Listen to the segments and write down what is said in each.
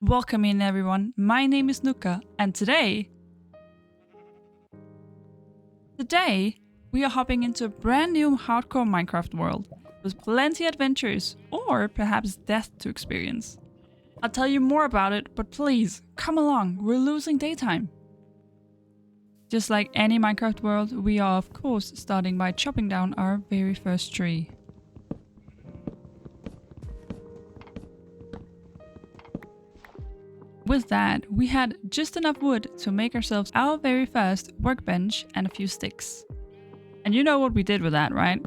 Welcome in everyone, my name is Nuka and today we are hopping into a brand new hardcore Minecraft world with plenty adventures or perhaps death to experience. I'll tell you more about it, but please come along, we're losing daytime. Just like any Minecraft world, we are of course starting by chopping down our very first tree. With that, we had just enough wood to make ourselves our very first workbench and a few sticks. And you know what we did with that, right?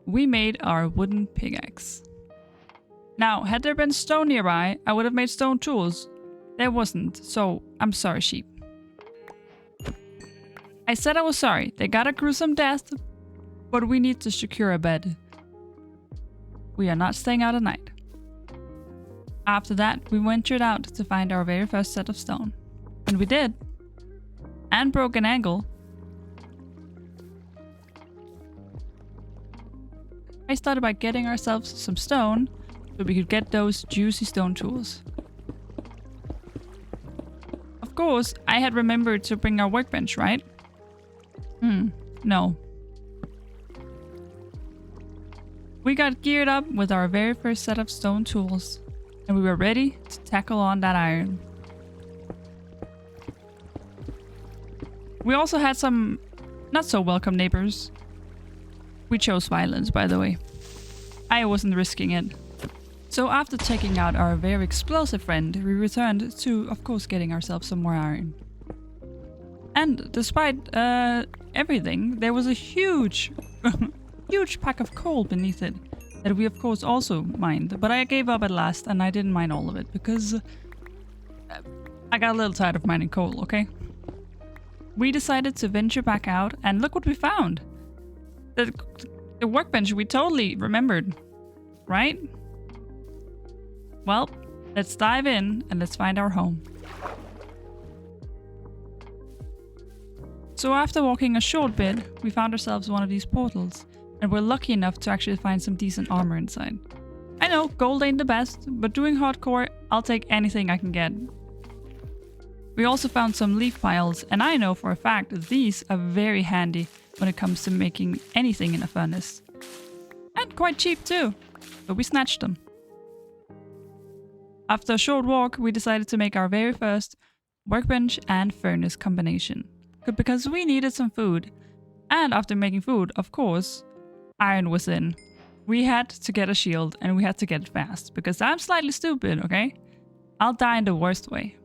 We made our wooden pickaxe. Now, had there been stone nearby, I would have made stone tools. There wasn't, so I'm sorry, sheep. I said I was sorry, they got a gruesome death, but we need to secure a bed. We are not staying out at night. After that, we ventured out to find our very first set of stone. And we did. And broke an angle. I started by getting ourselves some stone so we could get those juicy stone tools. Of course, I had remembered to bring our workbench, right? No. We got geared up with our very first set of stone tools. And we were ready to tackle on that iron. We also had some not so welcome neighbors. We chose violence, by the way. I wasn't risking it. So after taking out our very explosive friend, we returned to, of course, getting ourselves some more iron. And despite everything, there was a huge, huge pack of coal beneath it. That we of course also mined, but I gave up at last and I didn't mine all of it because I got a little tired of mining coal, okay? We decided to venture back out and look what we found. The workbench we totally remembered, right? Well, let's dive in and let's find our home. So after walking a short bit, we found ourselves one of these portals. And we're lucky enough to actually find some decent armor inside. I know, gold ain't the best, but doing hardcore, I'll take anything I can get. We also found some leaf piles, and I know for a fact that these are very handy when it comes to making anything in a furnace. And quite cheap too, but we snatched them. After a short walk, we decided to make our very first workbench and furnace combination. Because we needed some food. And after making food, of course, iron was in. We had to get a shield and we had to get it fast because I'm slightly stupid, okay? I'll die in the worst way.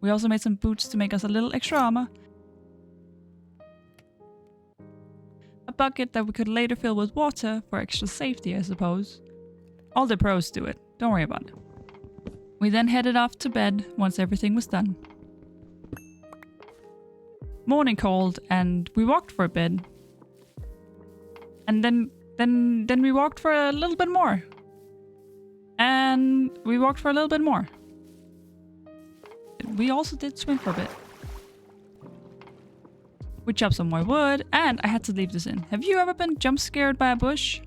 We also made some boots to make us a little extra armor. A bucket that we could later fill with water for extra safety, I suppose. All the pros do it, don't worry about it. We then headed off to bed once everything was done. Morning called and we walked for a bit. And then we walked for a little bit more. And we walked for a little bit more. We also did swim for a bit. We chopped some more wood and I had to leave this in. Have you ever been jump scared by a bush?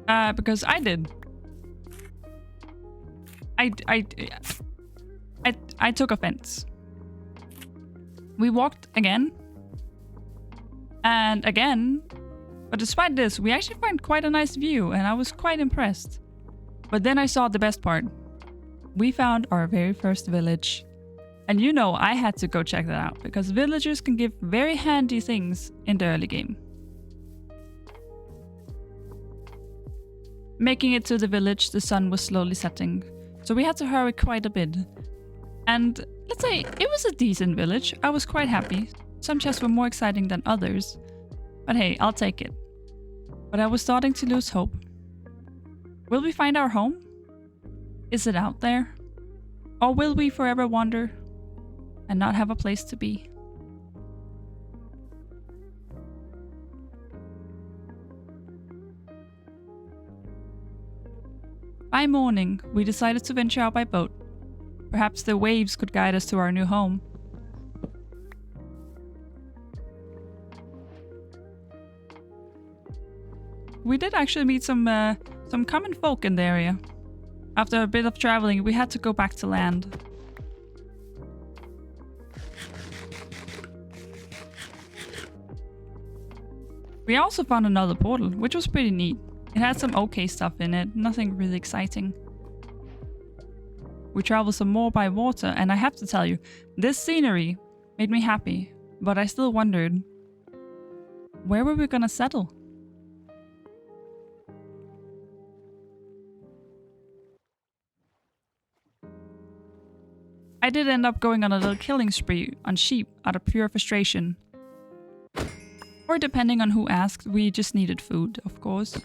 Because I did. I took offense. We walked again. And again. But despite this, we actually found quite a nice view and I was quite impressed. But then I saw the best part. We found our very first village. And you know I had to go check that out because villagers can give very handy things in the early game. Making it to the village, the sun was slowly setting. So we had to hurry quite a bit. And let's say it was a decent village. I was quite happy. Some chests were more exciting than others. But hey, I'll take it. But I was starting to lose hope. Will we find our home? Is it out there? Or will we forever wander and not have a place to be? By morning, we decided to venture out by boat. Perhaps the waves could guide us to our new home. We did actually meet some some common folk in the area. After a bit of traveling, we had to go back to land. We also found another portal, which was pretty neat. It had some okay stuff in it, nothing really exciting. We traveled some more by water, and I have to tell you, this scenery made me happy, but I still wondered, where were we gonna settle? I did end up going on a little killing spree on sheep out of pure frustration. Or depending on who asked, we just needed food, of course.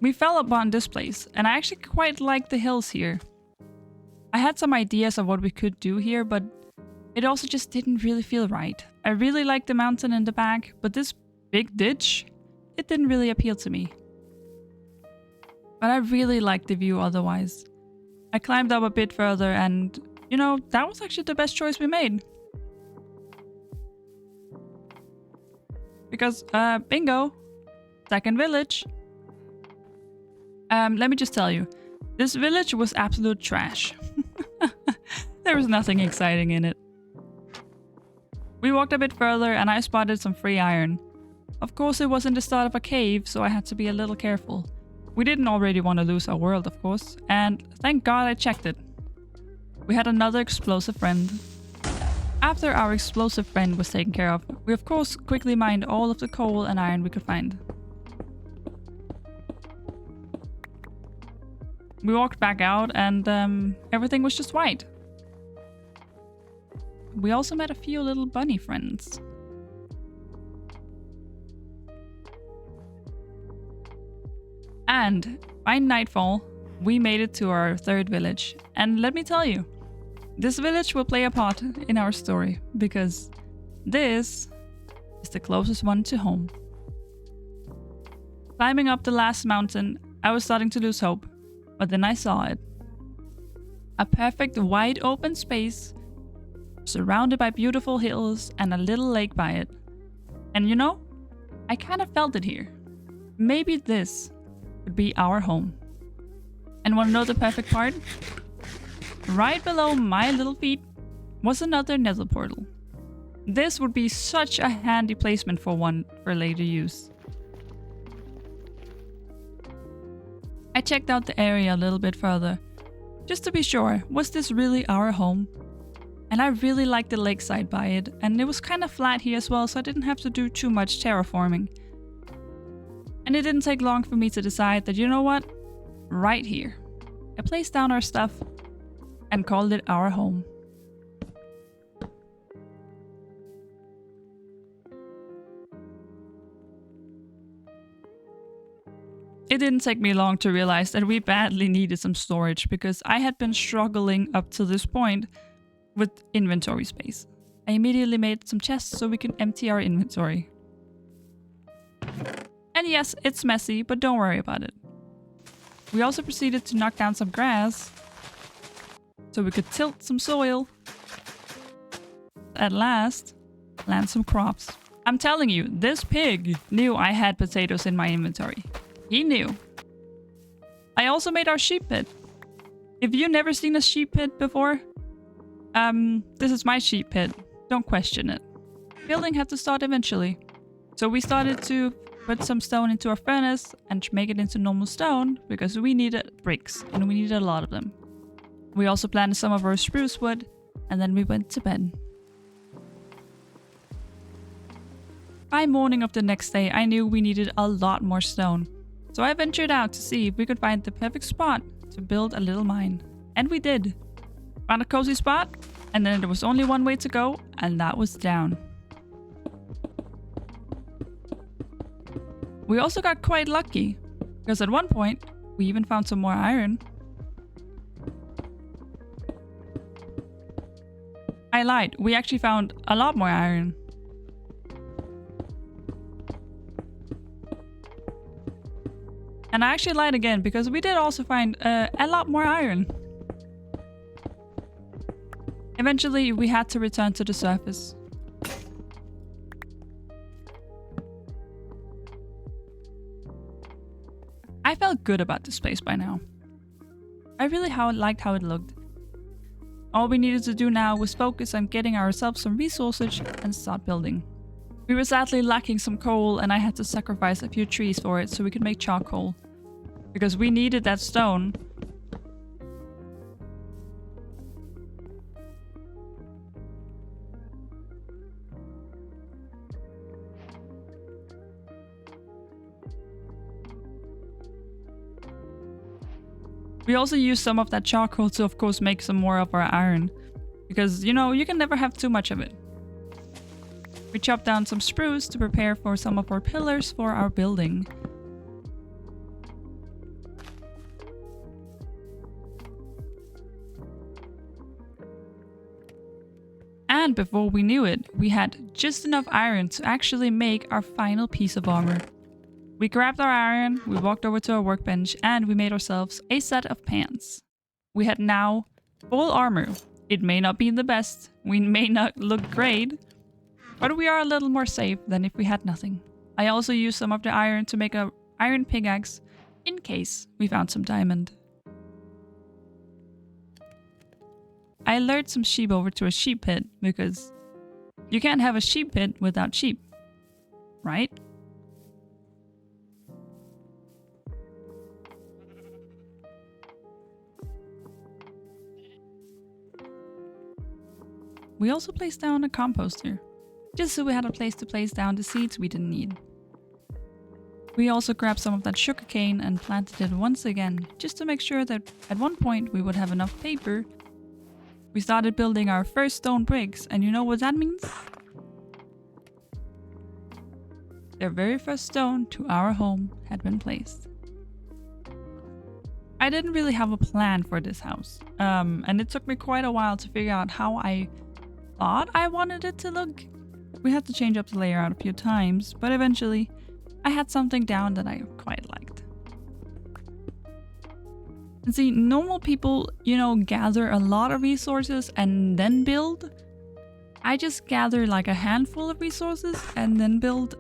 We fell upon this place, and I actually quite liked the hills here. I had some ideas of what we could do here, but it also just didn't really feel right. I really liked the mountain in the back, but this big ditch, it didn't really appeal to me. But I really liked the view otherwise. I climbed up a bit further and, you know, that was actually the best choice we made. Because, bingo, second village. Let me just tell you, this village was absolute trash. There was nothing exciting in it. We walked a bit further and I spotted some free iron. Of course, it was in the start of a cave, so I had to be a little careful. We didn't already want to lose our world, of course, and thank God I checked it. We had another explosive friend. After our explosive friend was taken care of, we of course quickly mined all of the coal and iron we could find. We walked back out and everything was just white. We also met a few little bunny friends. And by nightfall, we made it to our third village. And let me tell you, this village will play a part in our story because this is the closest one to home. Climbing up the last mountain, I was starting to lose hope, but then I saw it. A perfect wide open space, surrounded by beautiful hills and a little lake by it. And you know, I kind of felt it here. Maybe this would be our home. And wanna know the perfect part? Right below my little feet was another nether portal. This would be such a handy placement for one for later use. I checked out the area a little bit further, just to be sure, was this really our home? And I really liked the lakeside by it, and it was kind of flat here as well, so I didn't have to do too much terraforming. And it didn't take long for me to decide that, you know what? Right here. I placed down our stuff and called it our home. It didn't take me long to realize that we badly needed some storage because I had been struggling up to this point with inventory space. I immediately made some chests so we can empty our inventory. And yes, it's messy, but don't worry about it. We also proceeded to knock down some grass so we could tilt some soil. At last, plant some crops. I'm telling you, this pig knew I had potatoes in my inventory. He knew. I also made our sheep pit. If you've never seen a sheep pit before, this is my sheep pit. Don't question it. Building had to start eventually. So we started to put some stone into our furnace and make it into normal stone because we needed bricks and we needed a lot of them. We also planted some of our spruce wood and then we went to bed. By morning of the next day, I knew we needed a lot more stone. So I ventured out to see if we could find the perfect spot to build a little mine. And we did. Found a cozy spot, and then there was only one way to go, and that was down. We also got quite lucky, because at one point, we even found some more iron. I lied, we actually found a lot more iron. And I actually lied again, because we did also find a lot more iron. Eventually, we had to return to the surface. felt good about this place by now. I really liked how it looked. All we needed to do now was focus on getting ourselves some resources and start building. We were sadly lacking some coal and I had to sacrifice a few trees for it so we could make charcoal. Because we needed that stone. We also used some of that charcoal to, of course, make some more of our iron. Because, you know, you can never have too much of it. We chopped down some spruce to prepare for some of our pillars for our building. And before we knew it, we had just enough iron to actually make our final piece of armor. We grabbed our iron, we walked over to our workbench, and we made ourselves a set of pants. We had now full armor. It may not be the best, we may not look great, but we are a little more safe than if we had nothing. I also used some of the iron to make an iron pickaxe in case we found some diamond. I lured some sheep over to a sheep pit because you can't have a sheep pit without sheep, right? We also placed down a composter, just so we had a place to place down the seeds we didn't need. We also grabbed some of that sugarcane and planted it once again, just to make sure that at one point we would have enough paper. We started building our first stone bricks, and you know what that means? Their very first stone to our home had been placed. I didn't really have a plan for this house, and it took me quite a while to figure out how I thought I wanted it to look. We had to change up the layout a few times, but eventually I had something down that I quite liked. And see, normal people, you know, gather a lot of resources and then build. I just gather like a handful of resources and then build.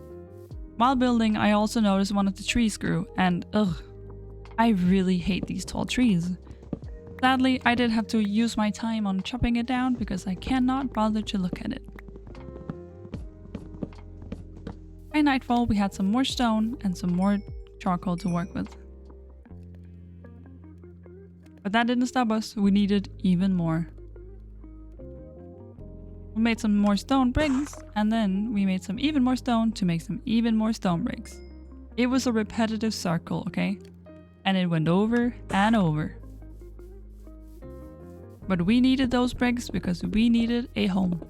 While building, I also noticed one of the trees grew, and I really hate these tall trees. Sadly, I did have to use my time on chopping it down because I cannot bother to look at it. By nightfall, we had some more stone and some more charcoal to work with. But that didn't stop us, we needed even more. We made some more stone bricks, and then we made some even more stone to make some even more stone bricks. It was a repetitive circle, okay? And it went over and over. But we needed those bricks because we needed a home.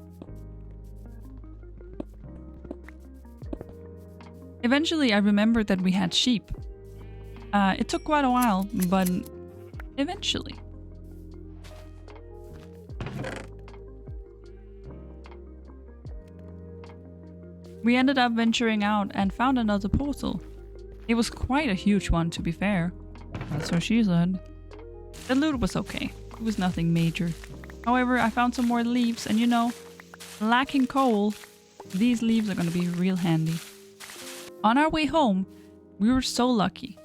Eventually, I remembered that we had sheep. It took quite a while, but eventually. We ended up venturing out and found another portal. It was quite a huge one, to be fair. That's what she said. The loot was okay. It was nothing major. However, I found some more leaves, and you know, lacking coal, these leaves are gonna be real handy. On our way home, we were so lucky.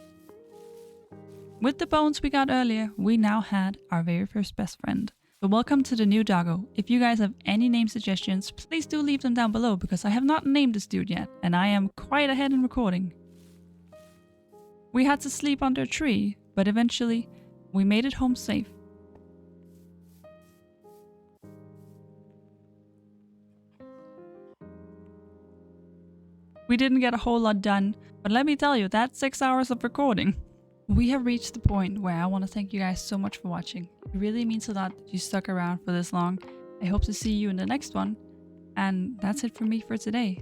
With the bones we got earlier, we now had our very first best friend. So welcome to the new doggo. If you guys have any name suggestions, please do leave them down below because I have not named this dude yet, and I am quite ahead in recording. We had to sleep under a tree, but eventually we made it home safe. We didn't get a whole lot done, but let me tell you, that's 6 hours of recording. We have reached the point where I want to thank you guys so much for watching. It really means a lot that you stuck around for this long. I hope to see you in the next one. And that's it for me for today.